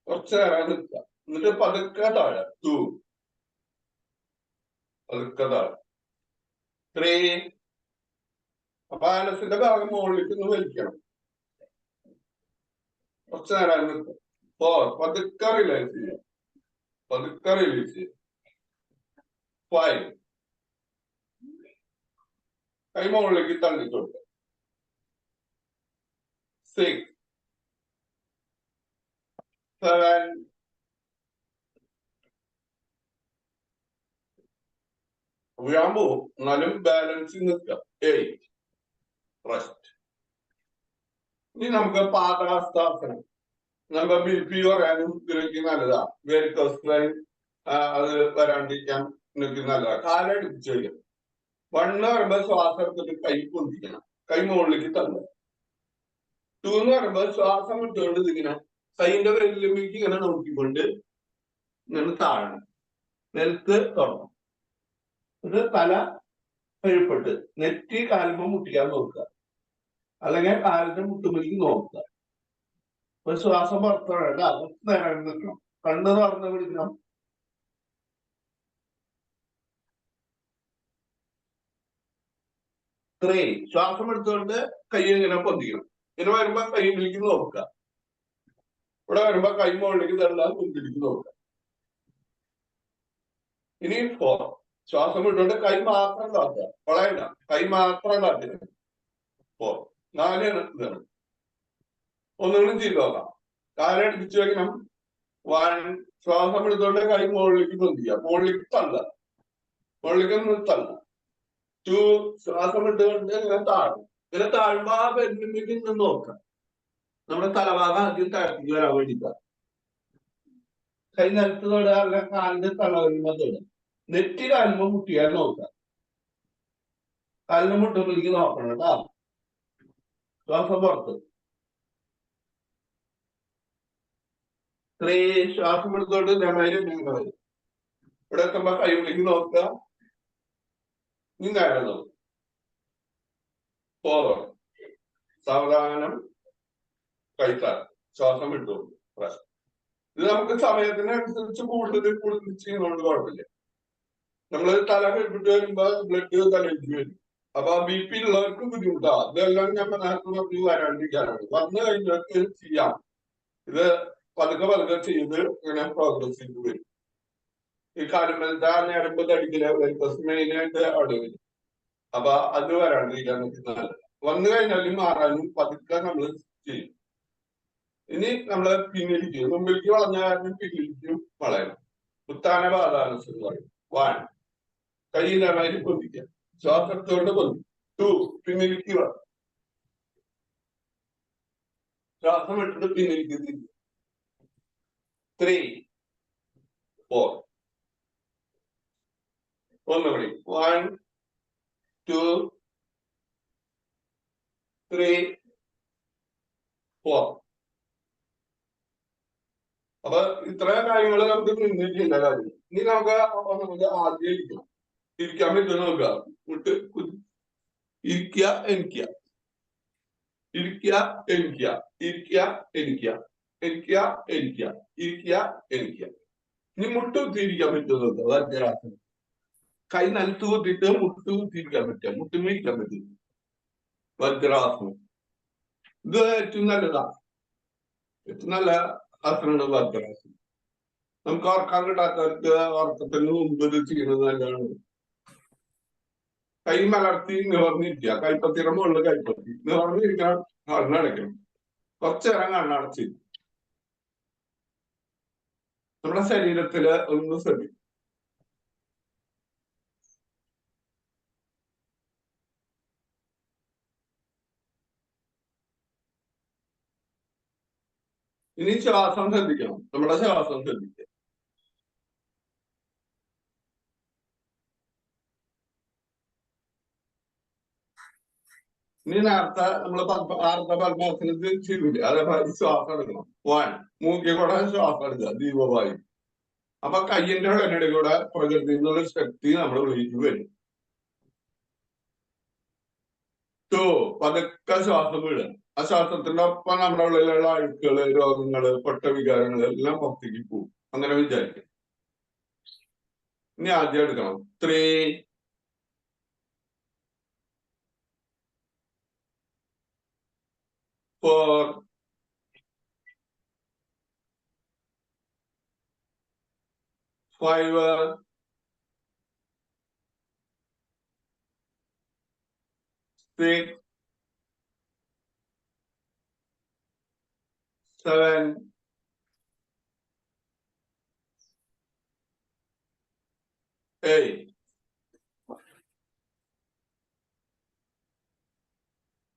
കുറച്ച് നേരം നിൽക്കുക. എന്നിട്ട് പതുക്കെ താഴെ 2, പതുക്കെ താഴെ 3. അപ്പൊ ആനസിന്റെ ഭാഗം മുകളിലേക്ക് ഒന്ന് വലിക്കണം. കുറച്ച് നേരം നിൽക്കുക. 4, പതുക്കെ റിലൈസ് ചെയ്യാം. പതുക്കെ റിലീസ് ചെയ്യാം. 5, കൈ മുകളിലേക്ക് തള്ളിക്കൊടുക്കുക. 6, 7, വീഴാൻ പോവും. എന്നാലും ബാലൻസ് നിൽക്കാം. 8, റെസ്റ്റ്. ഇനി നമുക്ക് പാദഹസ്താസനം. നമുക്ക് BP പറയാനും ഇതിലേക്ക് നല്ലതാണ്. വെരിക്കോസ് വെയിൻ അത് വരാണ്ടിരിക്കാൻ നിങ്ങൾക്ക് നല്ലതാണ്. കാലടിപ്പിച്ച് വയ്ക്കാം. 1 പറയുമ്പോൾ ശ്വാസം എടുത്തിട്ട് കൈ പൊന്തിക്കണം. കൈ മുകളിലേക്ക് തള്ളുക. 2 എന്ന് പറയുമ്പോൾ ശ്വാസം വിട്ടുകൊണ്ട് ഇതിങ്ങനെ കൈന്റെ വെല്ലുമിക്ക് ഇങ്ങനെ നോക്കിക്കൊണ്ട് ഇങ്ങനെ താഴണം. നിലത്ത് തുടങ്ങും. ഇത് തല കഴുപ്പിട്ട് നെറ്റി കാലുമ്പോ മുട്ടിക്കാൻ നോക്കുക. അല്ലെങ്കിൽ കാലിന്റെ മുട്ടുമലിക്ക് നോക്കുക. അപ്പൊ ശ്വാസം പുറത്തോടെ നേരം നിൽക്കണം. കണ്ണ് തുറന്ന് പിടിക്കണം. 3, ശ്വാസം എടുത്തുകൊണ്ട് കൈ ഇങ്ങനെ പൊന്തിക്കണം. ഇങ്ങനെ വരുമ്പോ കൈയിലേക്ക് നോക്കുക. ഇവിടെ വരുമ്പോ കൈ മുകളിലേക്ക് തള്ളാൻ മുമ്പിലേക്ക് നോക്കുക. ഇനി 4, ശ്വാസം വിട്ടുകൊണ്ട് കൈ മാത്രം കാക്കുക. വളയണ്ട, കൈ മാത്രം കാക്കുക. 4, 4 ഇതാണ്. ഒന്നുകൂടി ചെയ്ത് നോക്കാം. കാലടിപ്പിച്ച് വയ്ക്കണം. 1, ശ്വാസം എടുത്തോണ്ട് കൈ മുകളിലേക്ക് പൊന്തിക്കുക. മുകളിലേക്ക് തള്ളുക. മുകളിലേക്ക് ഒന്ന് തള്ളുക. 2, ശ്വാസം ഇട്ടുകൊണ്ട് ഇങ്ങനെ താഴും. ഇങ്ങനെ താഴുമ്പോ ആ ബെന്നിലേക്ക് നിന്ന് നോക്കാം. നമ്മുടെ തലഭാഗം ആദ്യം താഴ്ത്തിക്ക് വരാൻ വേണ്ടിയിട്ടാണ്. കൈ നിലത്ത് തൊടുക, അല്ലെങ്കിൽ കാലിന്റെ തല വരുമ്പോ തൊടുക. നെറ്റി കാലുമ്പോ മുട്ടിയാൽ നോക്കാം. കാലിന് മുട്ടുമ്പോഴേക്ക് നോക്കണം കേട്ടോ. ശ്വാസം പുറത്ത്. 3, ശ്വാസം എടുത്തോണ്ട് നേരെ വരും. ഇവിടെ എത്തുമ്പോ കൈവിളിക്ക് നോക്കുക. ഇനി നേരെ നോക്കുക. 4, സാവധാനം കഴിച്ചാൽ ശ്വാസം വിട്ടു. ഇത് നമുക്ക് സമയത്തിനനുസരിച്ച് കൂടുതൽ കൂടുതൽ ചെയ്യുന്നതുകൊണ്ട് കുഴപ്പമില്ല. നമ്മൾ തല കെട്ടിട്ട് വരുമ്പോ ബ്ലഡ് തലയിലേക്ക് വരും. അപ്പൊ ആ BP ഉള്ളവർക്ക് ബുദ്ധിമുട്ടാണ്. ഇതെല്ലാം ഞാൻ നേരത്തെ പറഞ്ഞു വരാണ്ടിരിക്കാനാണ്. വന്നു കഴിഞ്ഞിട്ട് ചെയ്യാം. ഇത് പതുക്കെ പതുക്കെ ചെയ്ത് ഇങ്ങനെ പ്രോഗ്രസ് ചെയ്ത് വരും. ഈ കാലുമലത്തെ ഞരമ്പ് തടിക്കില്ല, മെയിനായിട്ട് അവിടെ വരും. അപ്പൊ അത് വരാണ്ടിരിക്കാൻ നല്ലത്. വന്നു കഴിഞ്ഞാലും മാറാനും പതുക്കെ നമ്മൾ ചെയ്യും. ഇനി നമ്മള് പിന്നിലേക്ക് മുമ്പിലേക്ക് വളഞ്ഞ കാരണം പിന്നിലേക്കും വളയണം. ഉത്താന പാതാനസം പറയും. 1 കൈയിലായി പൊന്തിക്കുക, ശ്വാസത്തോട് പൊന്തി. 2 പിന്നിലേക്ക് വളരും, ശ്വാസം വിട്ടിട്ട് പിന്നിലേക്ക് തിരിക്കുക. 3 4 ഒന്നുകൂടി 1 2 3 4. അപ്പൊ ഇത്രയും കാര്യങ്ങൾ നമുക്ക് മുന്നിൽ ചെയ്യേണ്ട കാര്യം. ഇനി നമുക്ക് ആദ്യം ഇരിക്കണം. ഇരിക്കാൻ പറ്റുന്ന നോക്കുക. വിട്ട് ഇരിക്കുക, എണിക്കുക, ഇരിക്കുക, എണിക്കുക, ഇരിക്കുക, എണിക്കുക, ഇരിക്കുക, എണിക്കുക, ഇരിക്കുക, എണിക്കുക. ഇനി മുട്ട് കുത്തിയിരിക്കാൻ പറ്റുന്നത് വജ്രാസനം. കൈ നിലത്ത് കുത്തിയിട്ട് മുട്ട് കുത്തിയിരിക്കാൻ പറ്റുക, മുട്ടുമിരിക്കാൻ പറ്റും. വജ്രാസനം ഇത് ഏറ്റവും നല്ലതാണ്. ഏറ്റവും നല്ല ആസനമാണ് വജ്രാസനം. നമുക്ക് ഓർക്കാൻ കിട്ടാത്തവർക്ക് ഓർക്കത്തിന് മുമ്പ് ഇത് ചെയ്യുന്നത് നല്ലതാണ്. കൈ മലർത്തി നിവർന്നിരിക്കുക. കൈപ്പത്തിയുടെ മുകളിൽ കൈപ്പത്തി നിവർന്നിരിക്കാൻ കണ്ണടയ്ക്കണം. കുറച്ചു നേരം കണ്ണടച്ച് നമ്മുടെ ശരീരത്തില് ഒന്ന് ശ്രദ്ധിക്കും. ഇനി ശ്വാസം ശ്രദ്ധിക്കണം. നമ്മുടെ ശ്വാസം ശ്രദ്ധിക്കുക. ഇനി നേരത്തെ നമ്മള് പത്മാസനത്തിൽ ചെയ്തില്ലേ, അതേപോലെ ശ്വാസം എടുക്കണം. 1 മൂക്കിൽ കൂടെ ശ്വാസം എടുക്കുക, ദീപവായു. അപ്പൊ കയ്യിന്റെ ഇടയിൽ കൂടെ പ്രകൃതി എന്നുള്ള ശക്തി നമ്മുടെ ഉള്ളിലേക്ക് വരും. 2 പതുക്കെ ശ്വാസം വിടുക. ആ ശ്വാസത്തിന്റെ ഒപ്പം നമ്മുടെ ഉള്ളിലുള്ള അഴുക്കുകള്, രോഗങ്ങള്, പൊട്ടവികാരങ്ങള് എല്ലാം പുറത്തേക്ക് പോകും. അങ്ങനെ വിചാരിക്കും. ഇനി ആദ്യം എടുക്കണം. 3 4 5 6 7 8.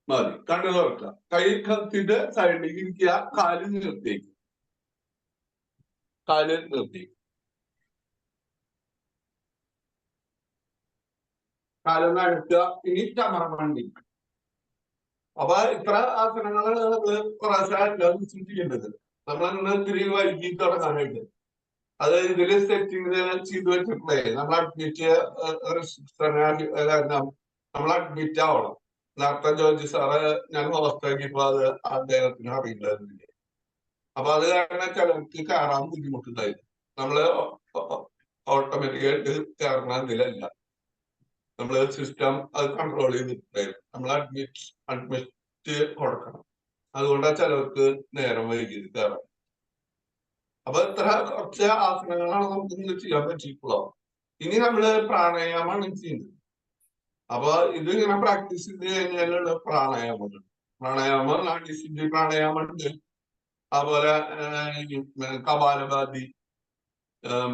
മതി. കണ്ണു തുറക്കുക. കൈ കത്തിട്ട് സൈഡിലേക്ക് ഇരിക്കുക. കാല് നിർത്തിയേക്ക്, കാല് നിർത്തിയേക്ക്, കാലൊന്ന് അഴുക്കുക. ഇനി ചമറമണ്ടി. അപ്പൊ ഇത്ര ആസനങ്ങളാണ് നമ്മള് പ്രാവശ്യം ചെയ്യേണ്ടത്. നമ്മളന്ന് ഇത്തിരി വൈകി തുടങ്ങാനായിട്ട്. അത് ഇതില് സെറ്റിംഗ് ചെയ്ത് വെച്ചിട്ടുണ്ടേ. നമ്മൾ അഡ്മിറ്റ് നമ്മൾ അഡ്മിറ്റ് ആവണം. നേരത്തെ ജോർജ് സാറ് ഞാൻ ഹോസ്റ്റാക്കിയപ്പോ അത് അദ്ദേഹത്തിന് അറിയില്ലായിരുന്നില്ല. അപ്പൊ അത് കാരണം ചിലർക്ക് കയറാൻ ബുദ്ധിമുട്ടുണ്ടായിരുന്നു. നമ്മള് ഓട്ടോമാറ്റിക്കായിട്ട് കയറുന്ന ഇതിലല്ല, നമ്മള് സിസ്റ്റം അത് കൺട്രോൾ ചെയ്തിട്ടുണ്ടായിരുന്നു. നമ്മൾ അഡ്മിറ്റ് കൊടുക്കണം. അതുകൊണ്ടാണ് ചിലർക്ക് നേരം വൈകിയത് കയറാൻ. അപ്പൊ ഇത്ര കുറച്ച് ആസനങ്ങളാണ് നമുക്ക് ഇന്ന് ചെയ്യാൻ പറ്റിയിട്ടുള്ളത്. ഇനി നമ്മള് പ്രാണായാമമാണ് ചെയ്യുന്നത്. അപ്പൊ ഇത് ഇങ്ങനെ പ്രാക്ടീസ് ചെയ്ത് കഴിഞ്ഞാലുള്ള പ്രാണായാമങ്ങൾ. പ്രാണായാമം നാഡീസിന്റെ പ്രാണായാമുണ്ട്. അതുപോലെ കപാലഭാതി,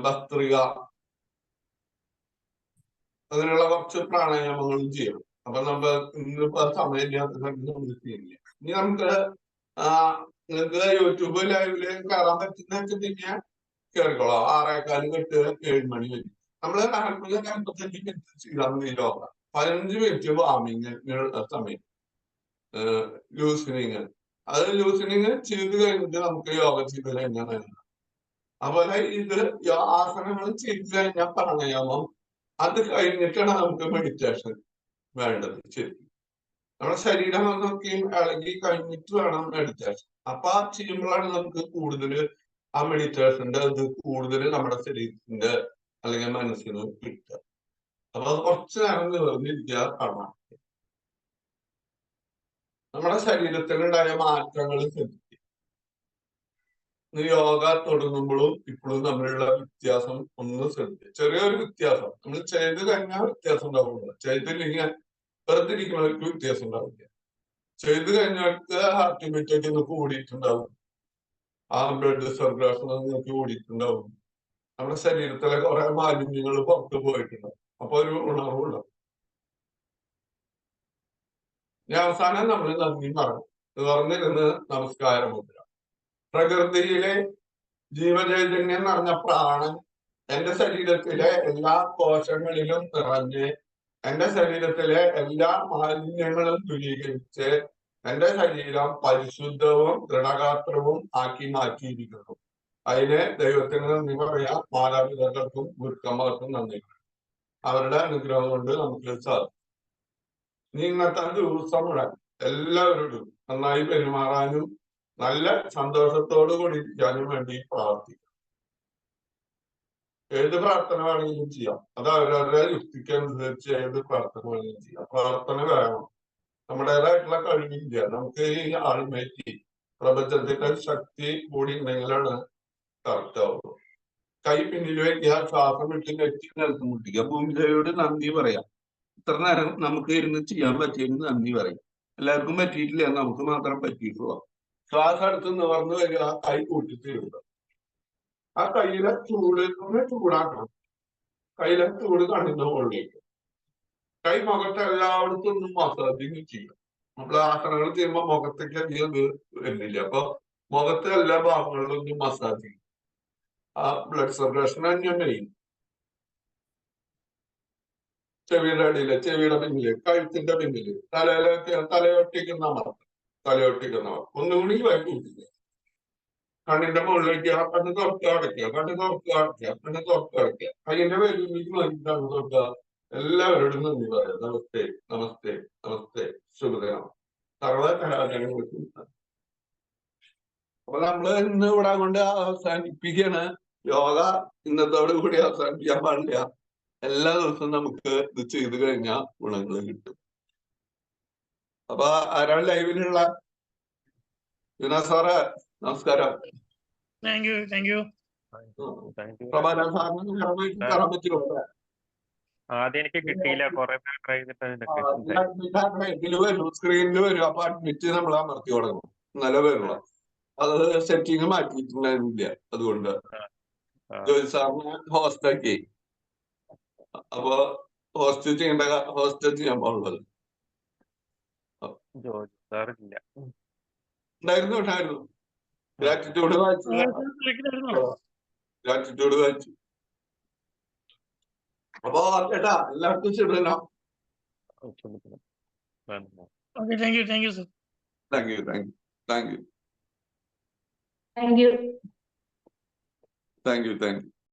ഭസ്ത്രിക, അങ്ങനെയുള്ള കുറച്ച് പ്രാണായാമങ്ങളും ചെയ്യണം. അപ്പൊ നമ്മൾ ഇന്നിപ്പോ സമയമില്ലാത്ത നമ്മൾ ചെയ്യുന്നില്ല. ഇനി നമുക്ക് നിങ്ങൾക്ക് യൂട്യൂബ് ലൈവില് കയറാൻ പറ്റുന്ന വെച്ചിട്ടുണ്ടെങ്കിൽ കേറിക്കോളാം. 6:15 തൊട്ട് 7 മണി വരെ നമ്മള് 40-45 മിനിറ്റ് ചെയ്താൽ മതി യോഗ. 15 മിനിറ്റ് വാമിങ്ങിനുള്ള സമയം, ലൂസനിങ്. അത് ലൂസനിങ് ചെയ്ത് കഴിഞ്ഞിട്ട് നമുക്ക് യോഗ ചെയ്ത് കഴിഞ്ഞാൽ നല്ലതാണ്. അതുപോലെ ഇത് ആസനങ്ങൾ ചെയ്ത് കഴിഞ്ഞാൽ പ്രാണായാമം, അത് കഴിഞ്ഞിട്ടാണ് നമുക്ക് മെഡിറ്റേഷൻ വേണ്ടത്. ശരി. നമ്മുടെ ശരീരം എന്നൊക്കെയും ഇളകി കഴിഞ്ഞിട്ട് വേണം മെഡിറ്റേഷൻ. അപ്പൊ ആ ചെയ്യുമ്പോഴാണ് നമുക്ക് കൂടുതൽ ആ മെഡിറ്റേഷന്റെ ഇത് കൂടുതൽ നമ്മുടെ ശരീരത്തിന്റെ അല്ലെങ്കിൽ മനസ്സിന് കിട്ടുക. അപ്പൊ അത് കുറച്ചു നേരം നിവർന്നിരിക്കുക കാണാം. നമ്മുടെ ശരീരത്തിലുണ്ടായ മാറ്റങ്ങൾ ശ്രദ്ധിക്കുക. യോഗ തുടങ്ങുമ്പോഴും ഇപ്പോഴും തമ്മിലുള്ള വ്യത്യാസം ഒന്ന് ശ്രദ്ധിക്കുക. ചെറിയൊരു വ്യത്യാസം. നമ്മൾ ചെയ്ത് കഴിഞ്ഞാൽ വ്യത്യാസം ഉണ്ടാവില്ല, ചെയ്തില്ലെങ്കിൽ വെറുതെ ഇരിക്കുന്നവർക്ക് വ്യത്യാസം ഉണ്ടാവില്ല. ചെയ്ത് കഴിഞ്ഞവർക്ക് ഹാർട്ട് ബീറ്റൊക്കെ ഒന്ന് കൂടിയിട്ടുണ്ടാവും, ആ ബ്ലഡ് സർക്കുലേഷൻ നിങ്ങൾക്ക് കൂടിയിട്ടുണ്ടാവും, നമ്മുടെ ശരീരത്തിലെ കുറെ മാലിന്യങ്ങൾ പുറത്തു പോയിട്ടുണ്ടാവും. അപ്പൊ ഒരു ഉണർവുണ്ടാവും. ഞാൻ അവസാനം നമ്മൾ നന്ദി പറഞ്ഞു തുറന്നിരുന്ന് നമസ്കാരം മുദ്ര. പ്രകൃതിയിലെ ജീവചൈതന്യം നിറഞ്ഞ പ്രാണൻ എന്റെ ശരീരത്തിലെ എല്ലാ കോശങ്ങളിലും നിറഞ്ഞ് എന്റെ ശരീരത്തിലെ എല്ലാ മാലിന്യങ്ങളും ദൂരീകരിച്ച് എന്റെ ശരീരം പരിശുദ്ധവും ദൃഢഗാത്രവും ആക്കി മാറ്റിയിരിക്കുന്നു. അതിന് ദൈവത്തിന് നന്ദി പറയാം. മാതാപിതാക്കൾക്കും ഗുരുക്കന്മാർക്കും നന്ദി. അവരുടെ അനുഗ്രഹം കൊണ്ട് നമുക്ക് സാധിക്കും. ഇന്നത്തെ ദിവസം മുഴുവൻ എല്ലാവരോടും നന്നായി പെരുമാറാനും നല്ല സന്തോഷത്തോടു കൂടി ഇരിക്കാനും വേണ്ടി പ്രാർത്ഥിക്കും. ഏത് പ്രാർത്ഥന വേണമെങ്കിലും ചെയ്യാം. അത് അവരവരുടെ യുക്തിക്ക് അനുസരിച്ച് ഏത് പ്രാർത്ഥന വേണമെങ്കിലും ചെയ്യാം. പ്രാർത്ഥന വേണം. നമ്മുടേതായിട്ടുള്ള കഴിവില്ല. നമുക്ക് ഈ ആൾമേറ്റി പ്രപഞ്ചത്തിന്റെ ശക്തി കൂടി ഉണ്ടെങ്കിലാണ് കറക്റ്റ് ആവുള്ളൂ. കൈ പിന്നിൽ വയ്ക്കുക, ശ്വാസം വിട്ട് നെറ്റി നിലത്ത് മുട്ടിക്കുക. ഭൂമിദേവിയോട് നന്ദി പറയാം. ഇത്ര നേരം നമുക്ക് ഇരുന്ന് ചെയ്യാൻ പറ്റിയെന്ന് നന്ദി പറയാം. എല്ലാവർക്കും പറ്റിയിട്ടില്ല, നമുക്ക് മാത്രം പറ്റിയിട്ടുള്ളൂ. ശ്വാസം അടുത്ത് നിവർന്ന് വരിക, കൈ കൂട്ടിത്തിരുക. ആ കയ്യിലെ ചൂടാക്കണം. കയ്യിലെ ചൂട് കണ്ണിന്റെ മുകളിലേക്ക്. കൈ മുഖത്ത് എല്ലായിടത്തും ഒന്നും മസാജിങ് ചെയ്യും. നമ്മൾ ആസനങ്ങൾ ചെയ്യുമ്പോൾ മുഖത്തേക്ക് അധികം വരുന്നില്ല. അപ്പൊ മുഖത്തെ എല്ലാ ഭാഗങ്ങളിലൊന്നും മസാജ് ചെയ്യും. ആ ബ്ലഡ് സർക്കുലേഷൻ തന്നെയാണ് മെയിൻ. ചെവിയുടെ അടിയില്, ചെവിയുടെ പിന്നില്, കഴുത്തിന്റെ പിന്നില്, തലയൊട്ടിക്കുന്നവർ ഒന്നുകൂടി വൈകിട്ടില്ല. കണ്ണിന്റെ മുകളിലേക്ക് ആ കണ്ണ് തുറക്കുക അടയ്ക്കുക, കണ്ണ് തുറക്കുക അടയ്ക്കുക, കണ്ണ് തുറക്കുക അടയ്ക്കുക. കയ്യിന്റെ പേരിലേക്ക് നോക്കിയിട്ടാണ് തുറക്കുക. എല്ലാവരോടും നന്ദി പറയാം. നമസ്തേ, നമസ്തേ, നമസ്തേ, ശുഭദിനം. സർവകലാശാലകൾ. അപ്പൊ നമ്മള് ഇന്ന് ഇവിടെ കൊണ്ട് അവസാനിപ്പിക്കുകയാണ്. യോഗ ഇന്നത്തോടു കൂടി അവസാനിപ്പിക്കാൻ പാടില്ല. എല്ലാ ദിവസവും നമുക്ക് ഇത് ചെയ്തു കഴിഞ്ഞാൽ ഗുണങ്ങൾ കിട്ടും. അപ്പൊ ആരാണ് ലൈവിലുള്ള? സാറേ നമസ്കാരം. പ്രഭാകരൻ സാറിന് കയറാൻ പറ്റുമോ? ആദ്യം എനിക്ക് കിട്ടിയില്ല, കുറെ പേര് ട്രൈ ഇതില് വരും, സ്ക്രീനിൽ വരും. അപ്പൊ അഡ്മിറ്റ് നമ്മൾ അമർത്തി തുടങ്ങും. നല്ല വരുള്ള അത് സെറ്റിങ് മാറ്റിയിട്ടുണ്ടായിരുന്നില്ല. അതുകൊണ്ട് ജോലി സാറിന് ഹോസ്റ്റ് ആക്കി. അപ്പൊ ഹോസ്റ്റ് ചെയ്യാൻ പാടുള്ളത് ഉണ്ടായിരുന്നു. ഗ്രാറ്റിറ്റ്യൂഡ് വായിച്ചു. അപ്പൊ ചേട്ടാ എല്ലാവർക്കും ശരിയല്ലോ. Thank you.